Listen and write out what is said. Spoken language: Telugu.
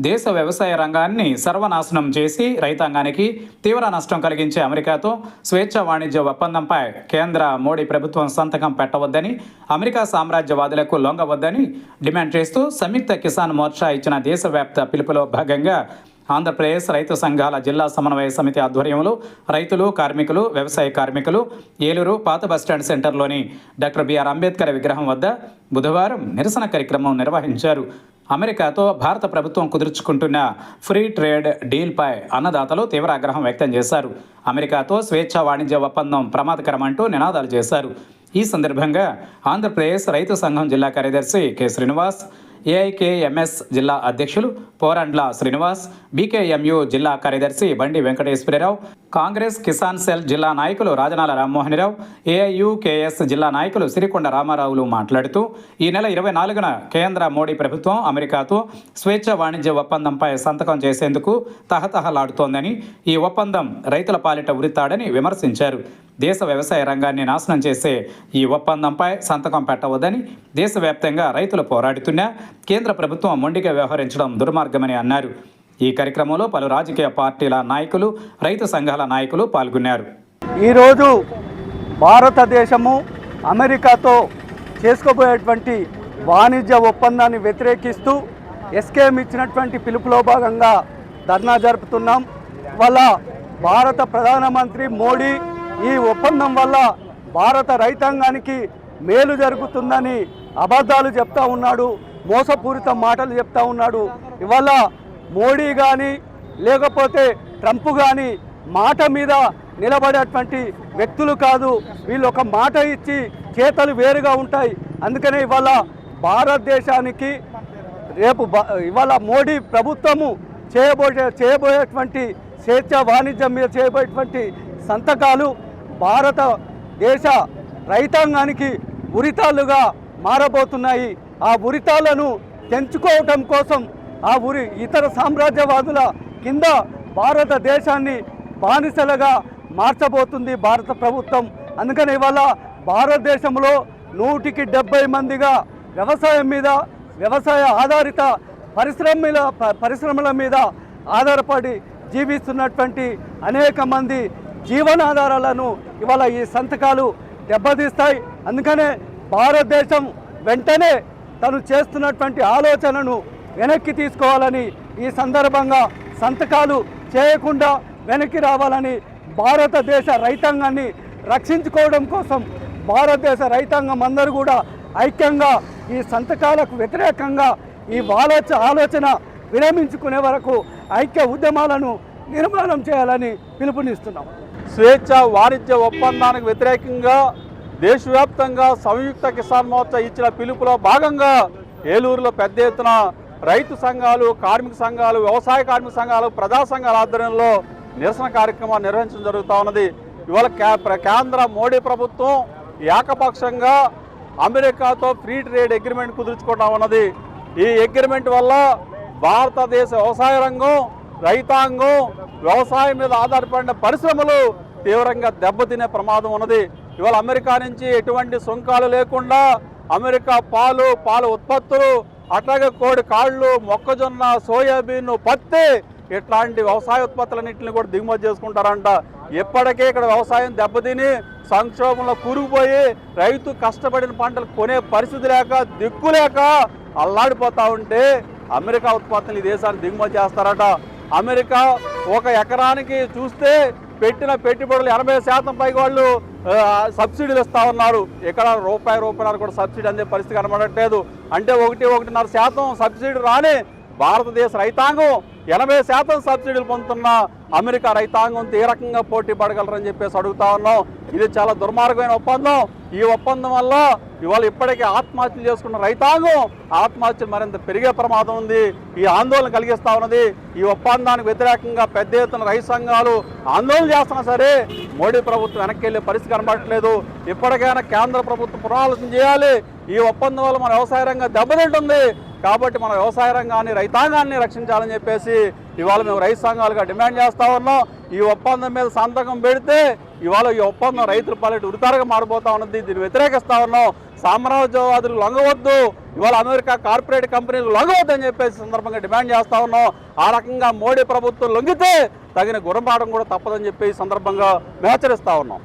దేశ వ్యవసాయ రంగాన్ని సర్వనాశనం చేసి రైతాంగానికి తీవ్ర నష్టం కలిగించే అమెరికాతో స్వేచ్ఛ వాణిజ్య ఒప్పందంపై కేంద్ర మోడీ ప్రభుత్వం సంతకం పెట్టవద్దని, అమెరికా సామ్రాజ్యవాదులకు లొంగవద్దని డిమాండ్ చేస్తూ సంయుక్త కిసాన్ మోర్చా ఇచ్చిన దేశవ్యాప్త పిలుపులో భాగంగా ఆంధ్రప్రదేశ్ రైతు సంఘాల జిల్లా సమన్వయ సమితి ఆధ్వర్యంలో రైతులు, కార్మికులు, వ్యవసాయ కార్మికులు ఏలూరు పాత బస్టాండ్ సెంటర్లోని డాక్టర్ బిఆర్ అంబేద్కర్ విగ్రహం వద్ద బుధవారం నిరసన కార్యక్రమం నిర్వహించారు. అమెరికాతో భారత ప్రభుత్వం కుదుర్చుకుంటున్న ఫ్రీ ట్రేడ్ డీల్పై అన్నదాతలు తీవ్ర ఆగ్రహం వ్యక్తం చేశారు. అమెరికాతో స్వేచ్ఛ వాణిజ్య ఒప్పందం ప్రమాదకరమంటూ నినాదాలు చేశారు. ఈ సందర్భంగా ఆంధ్రప్రదేశ్ రైతు సంఘం జిల్లా కార్యదర్శి కె శ్రీనివాస్, ఏఐకేఎంఎస్ జిల్లా అధ్యక్షులు పోరండ్ల శ్రీనివాస్, బీకేఎంయు జిల్లా కార్యదర్శి బండి వెంకటేశ్వరరావు, కాంగ్రెస్ కిసాన్ సెల్ జిల్లా నాయకులు రాజనాల రామ్మోహనరావు, ఏఐయుకేఎస్ జిల్లా నాయకులు సిరికొండ రామారావులు మాట్లాడుతూ ఈ నెల 24న కేంద్ర మోడీ ప్రభుత్వం అమెరికాతో స్వేచ్ఛ వాణిజ్య ఒప్పందంపై సంతకం చేసేందుకు తహతహలాడుతోందని, ఈ ఒప్పందం రైతుల పాలిట ఉరితాడని విమర్శించారు. దేశ వ్యవసాయ రంగాన్ని నాశనం చేసే ఈ ఒప్పందంపై సంతకం పెట్టవద్దని దేశవ్యాప్తంగా రైతులు పోరాడుతున్నా కేంద్ర ప్రభుత్వం మొండిగా వ్యవహరించడం దుర్మార్గమని అన్నారు. ఈ కార్యక్రమంలో పలు రాజకీయ పార్టీల నాయకులు, రైతు సంఘాల నాయకులు పాల్గొన్నారు. ఈరోజు భారతదేశము అమెరికాతో చేసుకోబోయేటువంటి వాణిజ్య ఒప్పందాన్ని వ్యతిరేకిస్తూ ఎస్కేఎం ఇచ్చినటువంటి పిలుపులో భాగంగా ధర్నా జరుపుతున్నాం. వల్ల భారత ప్రధానమంత్రి మోడీ ఈ ఒప్పందం వల్ల భారత రైతాంగానికి మేలు జరుగుతుందని అబద్ధాలు చెప్తా ఉన్నాడు, మోసపూరిత మాటలు చెప్తా ఉన్నాడు. ఇవాళ మోడీ కానీ లేకపోతే ట్రంప్ కానీ మాట మీద నిలబడేటువంటి వ్యక్తులు కాదు. వీళ్ళు ఒక మాట ఇచ్చి చేతలు వేరుగా ఉంటాయి. అందుకనే ఇవాళ భారతదేశానికి ఇవాళ మోడీ ప్రభుత్వము చేయబోయేటువంటి స్వేచ్ఛ వాణిజ్యం మీద చేయబోయేటువంటి సంతకాలు భారతదేశ రైతాంగానికి ఉరితాళ్ళుగా మారబోతున్నాయి. ఆ ఉరితాళ్లను తెంచుకోవటం కోసం ఇతర సామ్రాజ్యవాదుల కింద భారతదేశాన్ని బానిసలుగా మార్చబోతుంది భారత ప్రభుత్వం. అందుకని ఇవాళ భారతదేశంలో 170 మందిగా వ్యవసాయ ఆధారిత పరిశ్రమల మీద ఆధారపడి జీవిస్తున్నటువంటి అనేక మంది జీవనాధారాలను ఇవాళ ఈ సంతకాలు దెబ్బతీస్తాయి. అందుకనే భారతదేశం వెంటనే తను చేస్తున్నటువంటి ఆలోచనను వెనక్కి తీసుకోవాలని, ఈ సందర్భంగా సంతకాలు చేయకుండా వెనక్కి రావాలని, భారతదేశ రైతాంగాన్ని రక్షించుకోవడం కోసం భారతదేశ రైతాంగం అందరూ కూడా ఐక్యంగా ఈ సంతకాలకు వ్యతిరేకంగా ఈ ఆలోచన విరమించుకునే వరకు ఐక్య ఉద్యమాలను నిర్మాణం చేయాలని పిలుపునిస్తున్నాం. స్వేచ్ఛ వాణిజ్య ఒప్పందానికి వ్యతిరేకంగా దేశవ్యాప్తంగా సంయుక్త కిసాన్ మోర్చా ఇచ్చిన పిలుపులో భాగంగా ఏలూరులో పెద్ద ఎత్తున రైతు సంఘాలు, కార్మిక సంఘాలు, వ్యవసాయ కార్మిక సంఘాలు, ప్రజా సంఘాల ఆధ్వర్యంలో నిరసన కార్యక్రమాన్ని నిర్వహించడం జరుగుతూ ఉన్నది. ఇవాళ కేంద్ర మోడీ ప్రభుత్వం ఏకపక్షంగా అమెరికాతో ఫ్రీ ట్రేడ్ అగ్రిమెంట్ కుదుర్చుకోవడం ఉన్నది. ఈ అగ్రిమెంట్ వల్ల భారతదేశ వ్యవసాయ రంగం, రైతాంగం, వ్యవసాయం మీద ఆధారపడిన పరిశ్రమలు తీవ్రంగా దెబ్బతినే ప్రమాదం ఉన్నది. ఇవాళ అమెరికా నుంచి ఎటువంటి సుంకాలు లేకుండా అమెరికా పాలు ఉత్పత్తులు, అట్లాగే కోడి కాళ్ళు, మొక్కజొన్న, సోయాబీన్, పత్తి ఇట్లాంటి వ్యవసాయ ఉత్పత్తులన్నింటినీ కూడా దిగుమతి చేసుకుంటారంట. ఇప్పటికే ఇక్కడ వ్యవసాయం దెబ్బతిని సంక్షోభంలో కూరుకుపోయి రైతు కష్టపడిన పంటలు కొనే పరిస్థితి లేక, దిక్కులేక అల్లాడిపోతా ఉంటే అమెరికా ఉత్పత్తులు ఈ దేశాన్ని దిగుమతి చేస్తారట. అమెరికా ఒక ఎకరానికి చూస్తే పెట్టిన పెట్టుబడులు 80% పైగా వాళ్ళు సబ్సిడీలు ఇస్తా ఉన్నారు. ఇక్కడ రూపాయన్నర కూడా సబ్సిడీ అందే పరిస్థితి కనబడట్లేదు. అంటే 1-1.5% సబ్సిడీ రాని భారతదేశ రైతాంగం 80% సబ్సిడీలు పొందుతున్న అమెరికా రైతాంగం ఏ రకంగా పోటీ పడగలరని చెప్పేసి అడుగుతా ఉన్నాం. ఇది చాలా దుర్మార్గమైన ఒప్పందం. ఈ ఒప్పందం వల్ల ఇవాళ ఇప్పటికే ఆత్మహత్యలు చేసుకున్న రైతాంగం ఆత్మహత్యలు మరింత పెరిగే ప్రమాదం ఉంది. ఈ ఆందోళన కలిగిస్తా ఉన్నది. ఈ ఒప్పందానికి వ్యతిరేకంగా పెద్ద ఎత్తున రైతు సంఘాలు ఆందోళన చేస్తున్నా సరే మోడీ ప్రభుత్వం వెనక్కి వెళ్ళే పరిస్థితి కనబడట్లేదు. ఇప్పటికైనా కేంద్ర ప్రభుత్వం పునరాలోచన చేయాలి. ఈ ఒప్పందం వల్ల మన వ్యవసాయ రంగం దెబ్బతింటుంది. కాబట్టి మన వ్యవసాయ రంగాన్ని రైతాంగాన్ని రక్షించాలని చెప్పేసి ఇవాళ మేము రైతు సంఘాలుగా డిమాండ్ చేస్తూ ఉన్నాం. ఈ ఒప్పందం మీద సంతకం పెడితే ఇవాళ ఈ ఒప్పందం రైతుల పాలిట ఉరితారుగా మారిపోతా ఉన్నది. దీన్ని వ్యతిరేకిస్తూ ఉన్నాం. సామ్రాజ్యవాదులు లొంగవద్దు, ఇవాళ అమెరికా కార్పొరేట్ కంపెనీలు లొంగవద్దు అని చెప్పేసి సందర్భంగా డిమాండ్ చేస్తూ ఉన్నాం. ఆ రకంగా మోడీ ప్రభుత్వం లొంగితే తగిన గుణపాఠం కూడా తప్పదని చెప్పి ఈ సందర్భంగా మేము హెచ్చరిస్తూ ఉన్నాం.